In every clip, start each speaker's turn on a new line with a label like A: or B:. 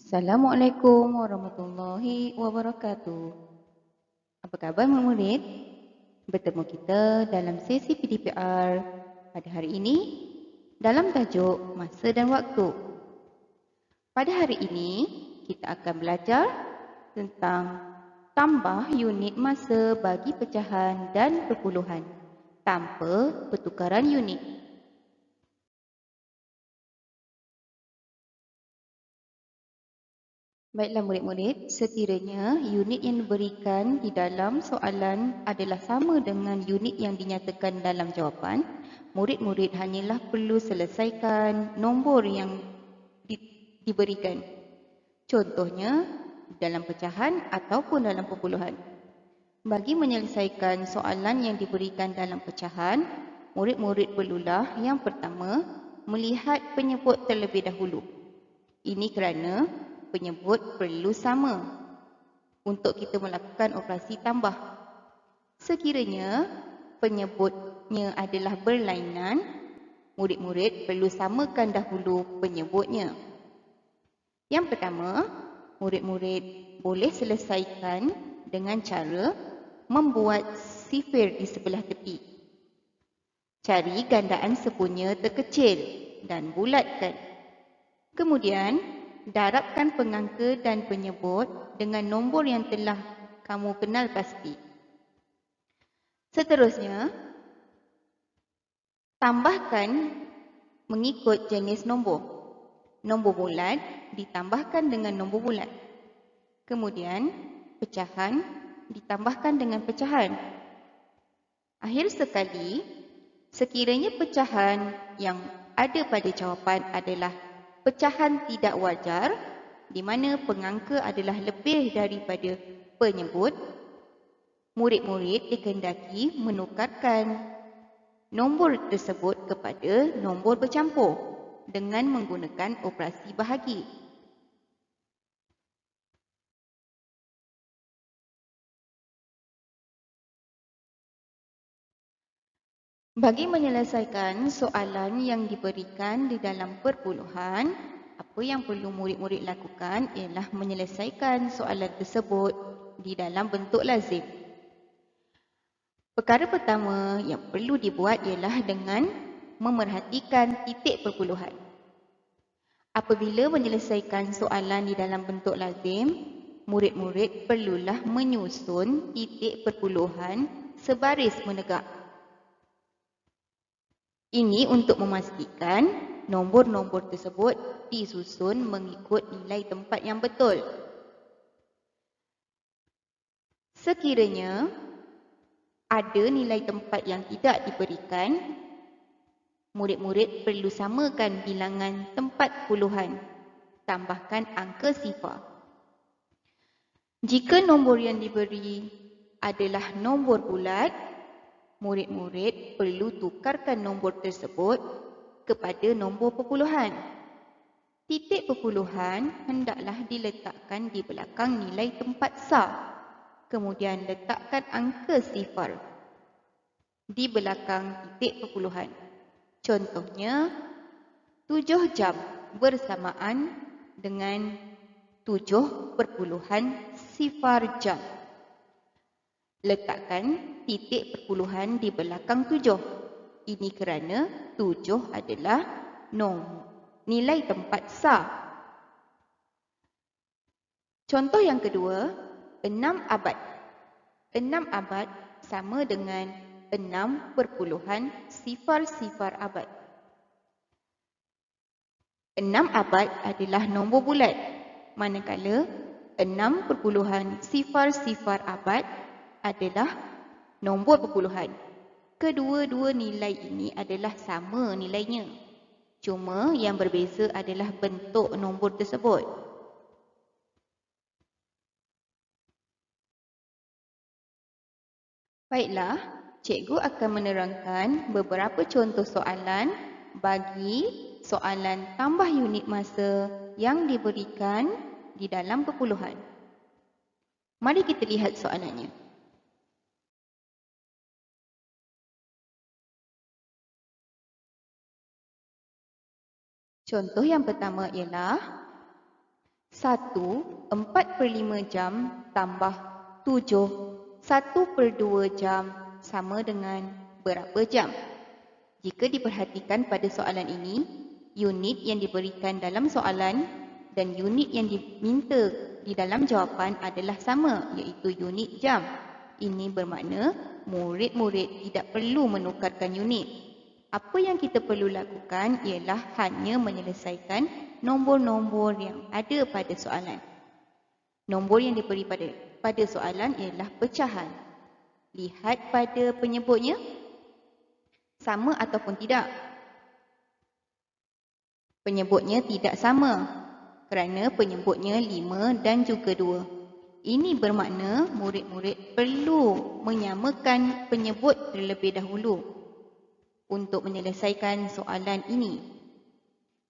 A: Assalamualaikum warahmatullahi wabarakatuh. Apa khabar murid? Bertemu kita dalam sesi PDPR pada hari ini dalam tajuk masa dan waktu. Pada hari ini, kita akan belajar tentang tambah unit masa bagi pecahan dan perpuluhan tanpa pertukaran unit. Baiklah murid-murid, sekiranya unit yang diberikan di dalam soalan adalah sama dengan unit yang dinyatakan dalam jawapan, murid-murid hanyalah perlu selesaikan nombor yang diberikan. Contohnya, dalam pecahan ataupun dalam perpuluhan. Bagi menyelesaikan soalan yang diberikan dalam pecahan, murid-murid perlulah yang pertama, melihat penyebut terlebih dahulu. Ini kerana penyebut perlu sama untuk kita melakukan operasi tambah. Sekiranya penyebutnya adalah berlainan, murid-murid perlu samakan dahulu penyebutnya. Yang pertama, murid-murid boleh selesaikan dengan cara membuat sifir di sebelah tepi. Cari gandaan sepunya terkecil dan bulatkan. Kemudian, darabkan pengangka dan penyebut dengan nombor yang telah kamu kenal pasti. Seterusnya, tambahkan mengikut jenis nombor. Nombor bulat ditambahkan dengan nombor bulat. Kemudian, pecahan ditambahkan dengan pecahan. Akhir sekali, sekiranya pecahan yang ada pada jawapan adalah pecahan tidak wajar, di mana pengangka adalah lebih daripada penyebut, murid-murid dikehendaki menukarkan nombor tersebut kepada nombor bercampur dengan menggunakan operasi bahagi. Bagi menyelesaikan soalan yang diberikan di dalam perpuluhan, apa yang perlu murid-murid lakukan ialah menyelesaikan soalan tersebut di dalam bentuk lazim. Perkara pertama yang perlu dibuat ialah dengan memerhatikan titik perpuluhan. Apabila menyelesaikan soalan di dalam bentuk lazim, murid-murid perlulah menyusun titik perpuluhan sebaris menegak. Ini untuk memastikan nombor-nombor tersebut disusun mengikut nilai tempat yang betul. Sekiranya ada nilai tempat yang tidak diberikan, murid-murid perlu samakan bilangan tempat puluhan, tambahkan angka sifar. Jika nombor yang diberi adalah nombor bulat, murid-murid perlu tukarkan nombor tersebut kepada nombor perpuluhan. Titik perpuluhan hendaklah diletakkan di belakang nilai tempat sah. Kemudian letakkan angka sifar di belakang titik perpuluhan. Contohnya, 7 jam bersamaan dengan 7.0 jam. Letakkan titik perpuluhan di belakang 7. Ini kerana 7 adalah nilai tempat sah. Contoh yang kedua, 6 abad. 6 abad sama dengan 6.0 abad. 6 abad adalah nombor bulat, manakala 6.0 abad adalah nombor perpuluhan. Kedua-dua nilai ini adalah sama nilainya. Cuma yang berbeza adalah bentuk nombor tersebut. Baiklah, cikgu akan menerangkan beberapa contoh soalan bagi soalan tambah unit masa yang diberikan di dalam perpuluhan. Mari kita lihat soalannya. Contoh yang pertama ialah 1, 4/5 jam tambah 7, 1/2 jam sama dengan berapa jam? Jika diperhatikan pada soalan ini, unit yang diberikan dalam soalan dan unit yang diminta di dalam jawapan adalah sama, iaitu unit jam. Ini bermakna murid-murid tidak perlu menukarkan unit. Apa yang kita perlu lakukan ialah hanya menyelesaikan nombor-nombor yang ada pada soalan. Nombor yang diberi pada soalan ialah pecahan. Lihat pada penyebutnya, sama ataupun tidak. Penyebutnya tidak sama kerana penyebutnya 5 dan juga 2. Ini bermakna murid-murid perlu menyamakan penyebut terlebih dahulu untuk menyelesaikan soalan ini.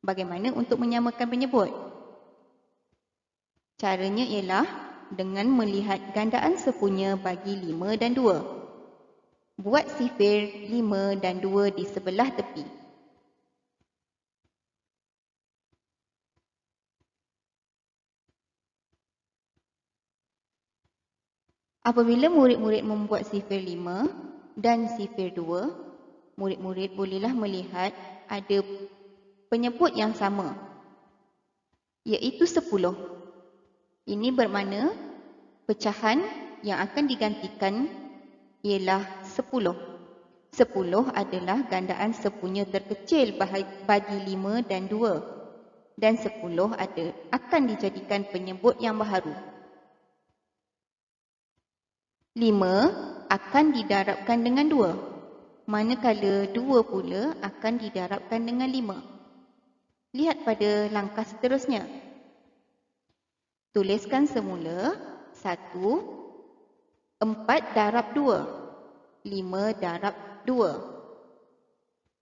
A: Bagaimana untuk menyamakan penyebut? Caranya ialah dengan melihat gandaan sepunya bagi 5 dan 2. Buat sifir 5 dan 2 di sebelah tepi. Apabila murid-murid membuat sifir 5 dan sifir 2, murid-murid bolehlah melihat ada penyebut yang sama, iaitu 10. Ini bermakna pecahan yang akan digantikan ialah 10. 10 adalah gandaan sepunya terkecil bagi 5 dan 2. Dan 10 akan dijadikan penyebut yang baharu. 5 akan didarabkan dengan 2, manakala 2 pula akan didarabkan dengan 5. Lihat pada langkah seterusnya. Tuliskan semula 1, 4 darab 2, 5 darab 2.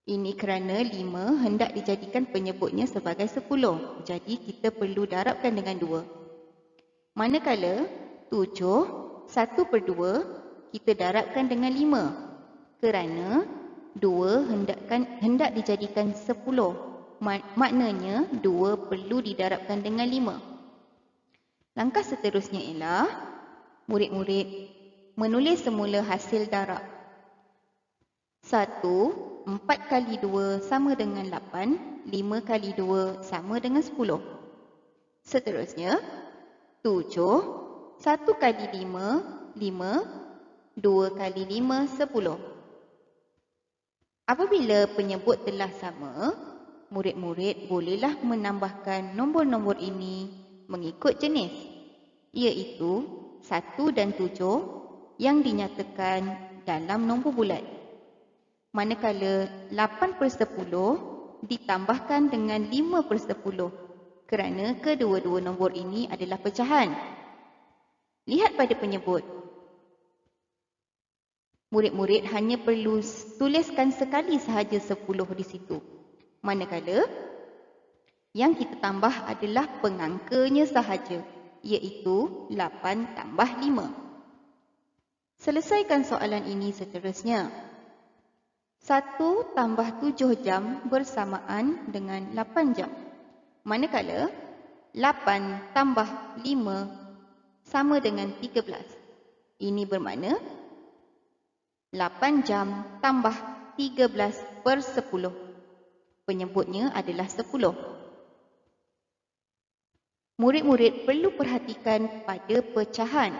A: Ini kerana 5 hendak dijadikan penyebutnya sebagai 10. Jadi kita perlu darabkan dengan 2. Manakala 7, 1/2 kita darabkan dengan 5 kerana 2 hendak dijadikan 10. Maknanya 2 perlu didarabkan dengan 5. Langkah seterusnya ialah murid-murid menulis semula hasil darab. 1, 4 kali 2 sama dengan 8, 5 kali 2 sama dengan 10. Seterusnya, 7, 1 kali 5, 5, 2 kali 5, 10. Apabila penyebut telah sama, murid-murid bolehlah menambahkan nombor-nombor ini mengikut jenis, iaitu 1 dan 7 yang dinyatakan dalam nombor bulat. Manakala 8/10 ditambahkan dengan 5/10 kerana kedua-dua nombor ini adalah pecahan. Lihat pada penyebut. Murid-murid hanya perlu tuliskan sekali sahaja 10 di situ. Manakala yang kita tambah adalah pengangkanya sahaja, iaitu 8 tambah 5. Selesaikan soalan ini seterusnya. 1 tambah 7 jam bersamaan dengan 8 jam. Manakala 8 tambah 5 sama dengan 13. Ini bermakna 8 jam tambah 13/10. Penyebutnya adalah 10. Murid-murid perlu perhatikan pada pecahan.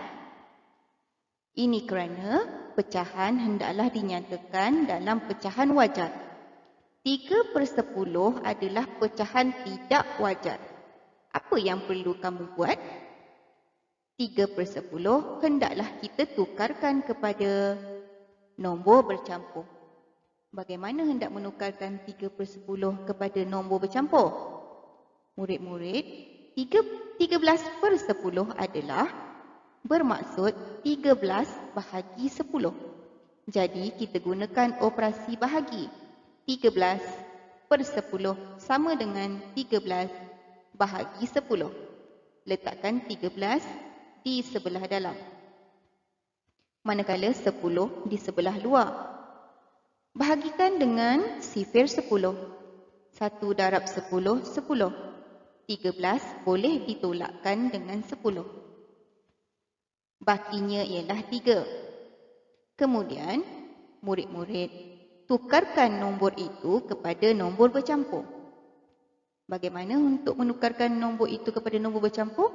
A: Ini kerana pecahan hendaklah dinyatakan dalam pecahan wajar. 3/10 adalah pecahan tidak wajar. Apa yang perlu kamu buat? 3/10 hendaklah kita tukarkan kepada nombor bercampur. Bagaimana hendak menukarkan 3/10 kepada nombor bercampur? Murid-murid, 13/10 adalah bermaksud 13 bahagi 10. Jadi kita gunakan operasi bahagi. 13/10 sama dengan 13 bahagi 10. Letakkan 13 di sebelah dalam, manakala 10 di sebelah luar. Bahagikan dengan sifir 10. 1 darab 10, 10. 13 boleh ditolakkan dengan 10. Bakinya ialah 3. Kemudian, murid-murid tukarkan nombor itu kepada nombor bercampur. Bagaimana untuk menukarkan nombor itu kepada nombor bercampur?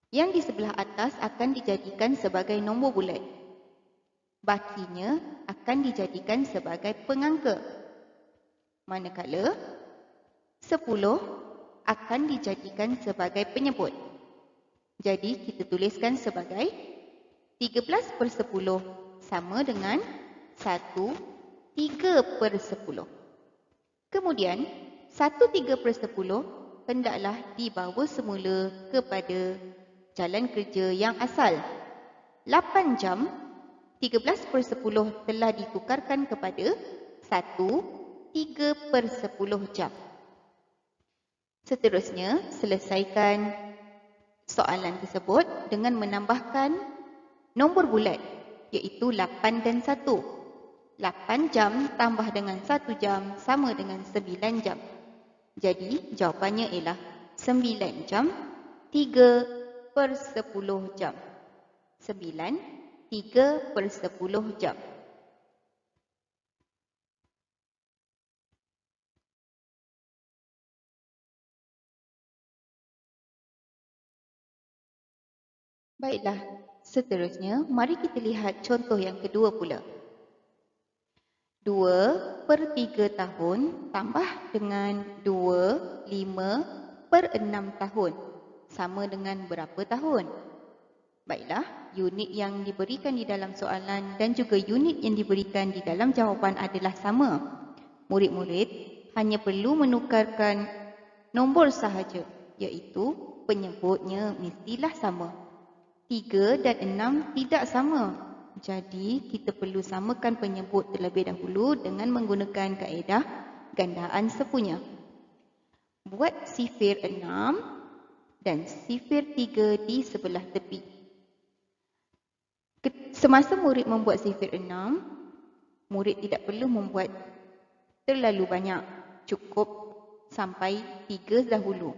A: Yang di sebelah atas akan dijadikan sebagai nombor bulat. Bakinya akan dijadikan sebagai pengangka. Manakala 10 akan dijadikan sebagai penyebut. Jadi kita tuliskan sebagai 13/10 sama dengan 1 3/10. Kemudian 1 3/10 hendaklah dibawa semula kepada jalan kerja yang asal. 8 jam 13/10 telah ditukarkan kepada 1 3/10 jam. Seterusnya, selesaikan soalan tersebut dengan menambahkan nombor bulat, iaitu 8 dan 1. 8 jam tambah dengan 1 jam sama dengan 9 jam. Jadi, jawapannya ialah 9 jam 3/10 jam. 9 3/10 jam. Baiklah, seterusnya mari kita lihat contoh yang kedua pula. 2/3 tahun tambah dengan 2/5/6 tahun sama dengan berapa tahun? Baiklah, unit yang diberikan di dalam soalan dan juga unit yang diberikan di dalam jawapan adalah sama. Murid-murid hanya perlu menukarkan nombor sahaja, iaitu penyebutnya mestilah sama. 3 dan 6 tidak sama. Jadi, kita perlu samakan penyebut terlebih dahulu dengan menggunakan kaedah gandaan sepunya. Buat sifir 6 dan sifir 3 di sebelah tepi. Semasa murid membuat sifir 6, murid tidak perlu membuat terlalu banyak. Cukup sampai 3 dahulu.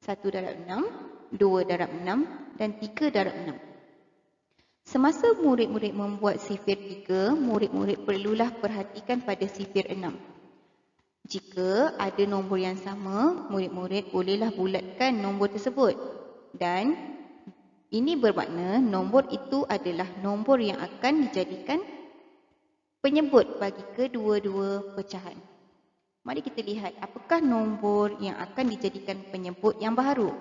A: 1/6, 2/6 dan 3/6. Semasa murid-murid membuat sifir 3, murid-murid perlulah perhatikan pada sifir 6. Jika ada nombor yang sama, murid-murid bolehlah bulatkan nombor tersebut. Dan ini bermakna nombor itu adalah nombor yang akan dijadikan penyebut bagi kedua-dua pecahan. Mari kita lihat apakah nombor yang akan dijadikan penyebut yang baharu.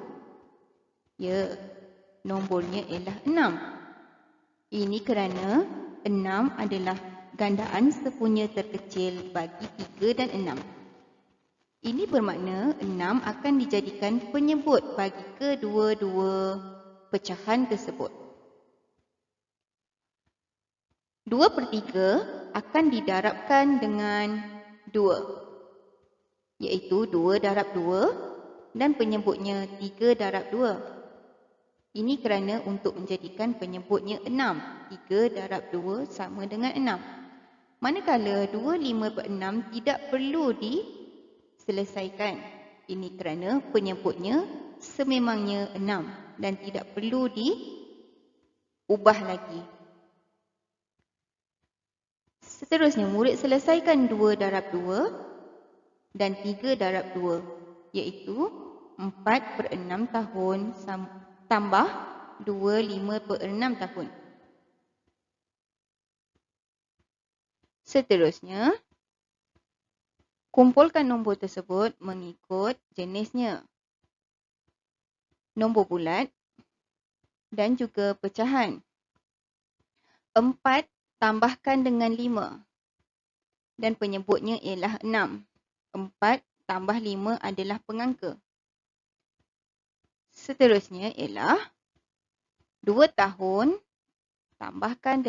A: Ya, nombornya ialah 6. Ini kerana 6 adalah gandaan sepunya terkecil bagi 3 dan 6. Ini bermakna 6 akan dijadikan penyebut bagi kedua-dua pecahan tersebut. 2/3 akan didarabkan dengan 2, iaitu 2 darab 2 dan penyebutnya 3 darab 2. Ini kerana untuk menjadikan penyebutnya 6. 3 darab 2 sama dengan 6. Manakala 2/5/6 tidak perlu diselesaikan. Ini kerana penyebutnya sememangnya 6 dan tidak perlu diubah lagi. Seterusnya, murid selesaikan 2 darab 2 dan 3 darab 2, iaitu 4/6 tahun tambah 2/5/6 tahun. Seterusnya, kumpulkan nombor tersebut mengikut jenisnya. Nombor bulat dan juga pecahan. 4 tambahkan dengan 5 dan penyebutnya ialah 6. 4 tambah 5 adalah pengangka. Seterusnya ialah 2 tahun tambahkan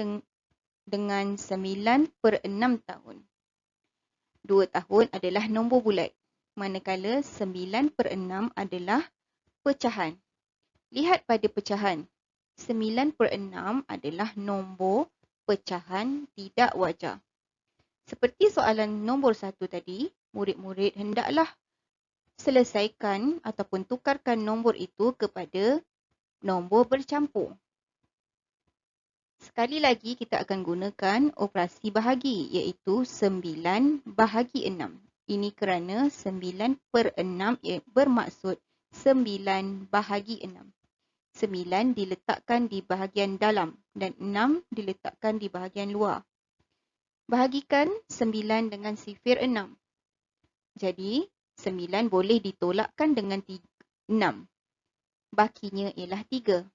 A: dengan 9/6 tahun. 2 tahun adalah nombor bulat, manakala 9/6 adalah pecahan. Lihat pada pecahan. 9/6 adalah nombor pecahan tidak wajar. Seperti soalan nombor 1 tadi, murid-murid hendaklah selesaikan ataupun tukarkan nombor itu kepada nombor bercampur. Sekali lagi kita akan gunakan operasi bahagi iaitu 9 bahagi 6. Ini kerana 9 per 6 bermaksud 9 bahagi 6. 9 diletakkan di bahagian dalam dan 6 diletakkan di bahagian luar. Bahagikan 9 dengan sifir 6. Jadi 9 boleh ditolakkan dengan 6. Bakinya ialah 3.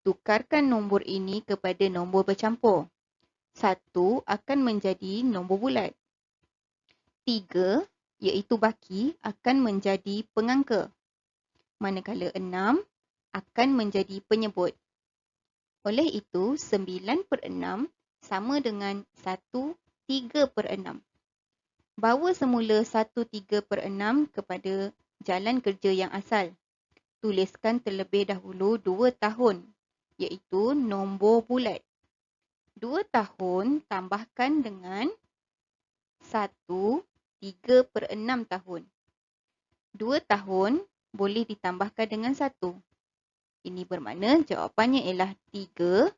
A: Tukarkan nombor ini kepada nombor bercampur. 1 akan menjadi nombor bulat. 3 iaitu baki akan menjadi pengangka. Manakala 6 akan menjadi penyebut. Oleh itu, 9 per 6 sama dengan 1 3 per 6. Bawa semula 1 3 per 6 kepada jalan kerja yang asal. Tuliskan terlebih dahulu 2 tahun, iaitu nombor bulat. 2 tahun tambahkan dengan 1 3 per 6 tahun. 2 tahun boleh ditambahkan dengan 1. Ini bermakna jawapannya ialah 3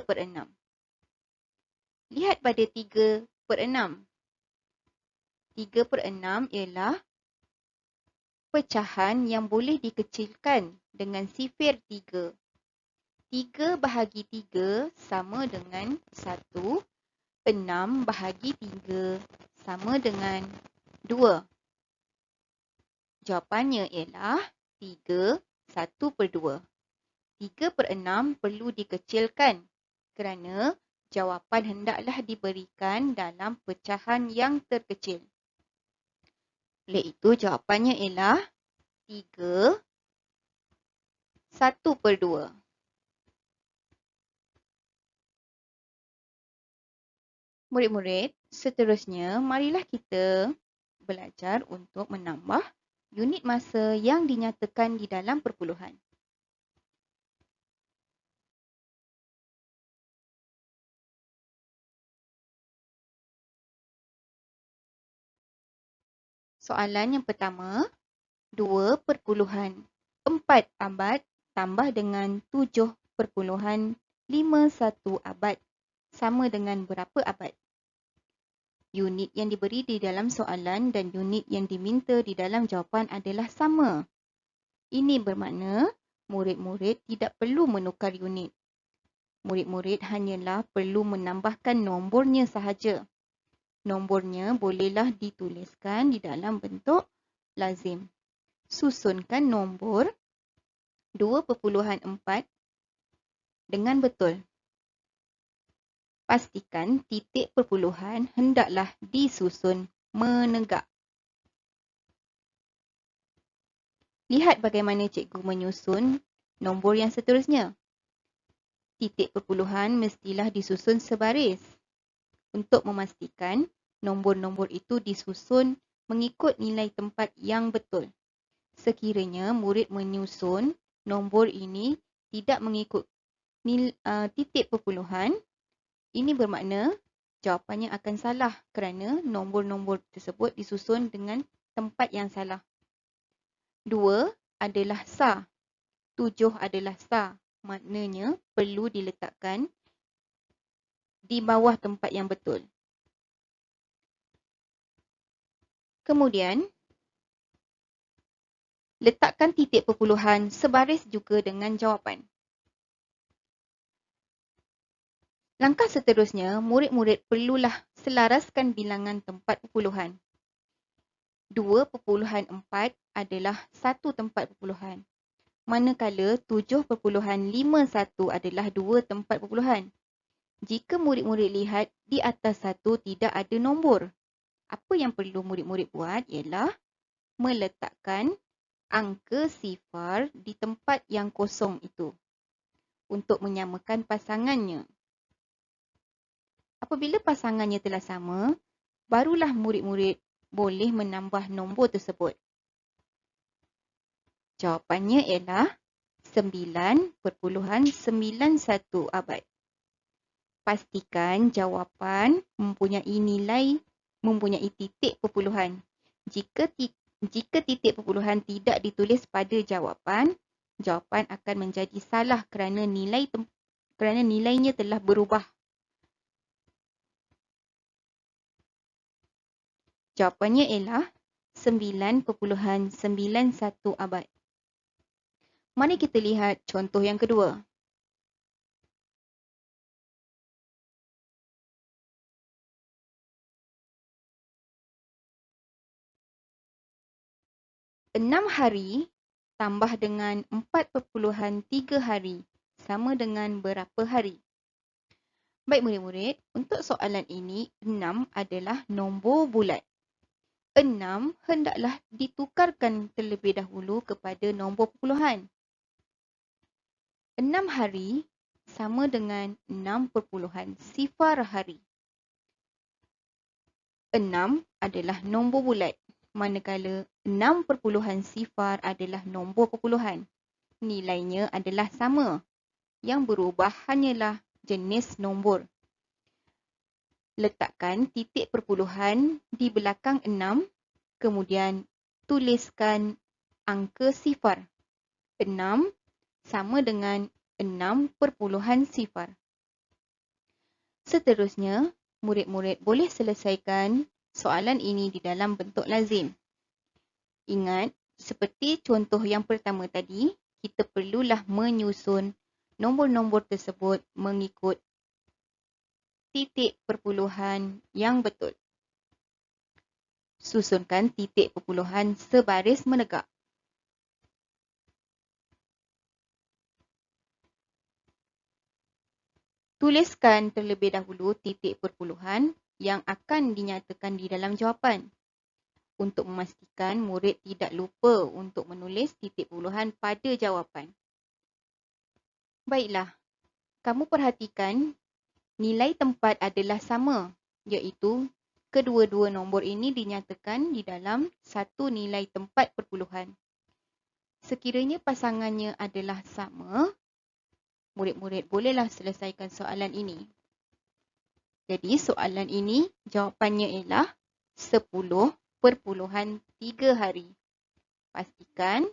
A: per 6. Lihat pada 3 per 6. 3 per 6 ialah pecahan yang boleh dikecilkan dengan sifir 3. 3 bahagi 3 sama dengan 1. 6 bahagi 3 sama dengan 2. Jawapannya ialah 3 1 per 2. 3 per 6 perlu dikecilkan kerana jawapan hendaklah diberikan dalam pecahan yang terkecil. Oleh itu jawapannya ialah 3 1 per 2. Murid-murid, seterusnya marilah kita belajar untuk menambah unit masa yang dinyatakan di dalam perpuluhan. Soalan yang pertama, 2.4 abad tambah dengan 7.51 abad sama dengan berapa abad? Unit yang diberi di dalam soalan dan unit yang diminta di dalam jawapan adalah sama. Ini bermakna murid-murid tidak perlu menukar unit. Murid-murid hanyalah perlu menambahkan nombornya sahaja. Nombornya bolehlah dituliskan di dalam bentuk lazim. Susunkan nombor 2.4 dengan betul. Pastikan titik perpuluhan hendaklah disusun menegak. Lihat bagaimana cikgu menyusun nombor yang seterusnya. Titik perpuluhan mestilah disusun sebaris. Untuk memastikan nombor-nombor itu disusun mengikut nilai tempat yang betul. Sekiranya murid menyusun nombor ini tidak mengikut titik perpuluhan, ini bermakna jawapannya akan salah kerana nombor-nombor tersebut disusun dengan tempat yang salah. 2 adalah sah. 7 adalah sah. Maknanya perlu diletakkan di bawah tempat yang betul. Kemudian, letakkan titik perpuluhan sebaris juga dengan jawapan. Langkah seterusnya, murid-murid perlulah selaraskan bilangan tempat perpuluhan. 2.4 adalah satu tempat perpuluhan. Manakala 7.51 adalah 2 tempat perpuluhan. Jika murid-murid lihat di atas satu tidak ada nombor, apa yang perlu murid-murid buat ialah meletakkan angka sifar di tempat yang kosong itu untuk menyamakan pasangannya. Apabila pasangannya telah sama, barulah murid-murid boleh menambah nombor tersebut. Jawapannya ialah 9.91 abad. Pastikan jawapan mempunyai titik perpuluhan. Jika Jika titik perpuluhan tidak ditulis pada jawapan, jawapan akan menjadi salah kerana nilainya telah berubah. Jawapannya ialah 9.91 abad. Mari kita lihat contoh yang kedua. Enam hari tambah dengan 4.3 hari sama dengan berapa hari? Baik murid-murid, untuk soalan ini 6 adalah nombor bulat. 6 hendaklah ditukarkan terlebih dahulu kepada nombor perpuluhan. 6 hari sama dengan 6.0 hari. 6 adalah nombor bulat, manakala 6.0 adalah nombor perpuluhan. Nilainya adalah sama. Yang berubah hanyalah jenis nombor. Letakkan titik perpuluhan di belakang 6, kemudian tuliskan angka sifar. 6 sama dengan 6.0. Seterusnya, murid-murid boleh selesaikan soalan ini di dalam bentuk lazim. Ingat, seperti contoh yang pertama tadi, kita perlulah menyusun nombor-nombor tersebut mengikut titik perpuluhan yang betul. Susunkan titik perpuluhan sebaris menegak. Tuliskan terlebih dahulu titik perpuluhan yang akan dinyatakan di dalam jawapan. Untuk memastikan murid tidak lupa untuk menulis titik perpuluhan pada jawapan. Baiklah, kamu perhatikan nilai tempat adalah sama, iaitu kedua-dua nombor ini dinyatakan di dalam satu nilai tempat perpuluhan. Sekiranya pasangannya adalah sama, murid-murid bolehlah selesaikan soalan ini. Jadi soalan ini jawapannya ialah 10.3 hari. Pastikan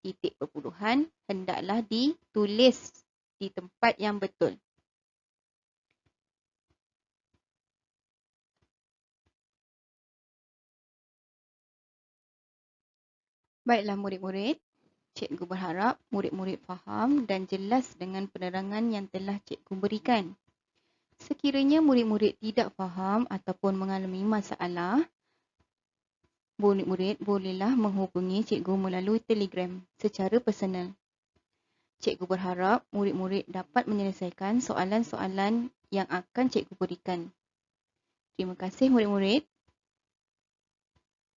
A: titik perpuluhan hendaklah ditulis di tempat yang betul. Baiklah murid-murid, cikgu berharap murid-murid faham dan jelas dengan penerangan yang telah cikgu berikan. Sekiranya murid-murid tidak faham ataupun mengalami masalah, murid-murid bolehlah menghubungi cikgu melalui Telegram secara personal. Cikgu berharap murid-murid dapat menyelesaikan soalan-soalan yang akan cikgu berikan. Terima kasih murid-murid.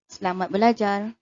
A: Selamat belajar.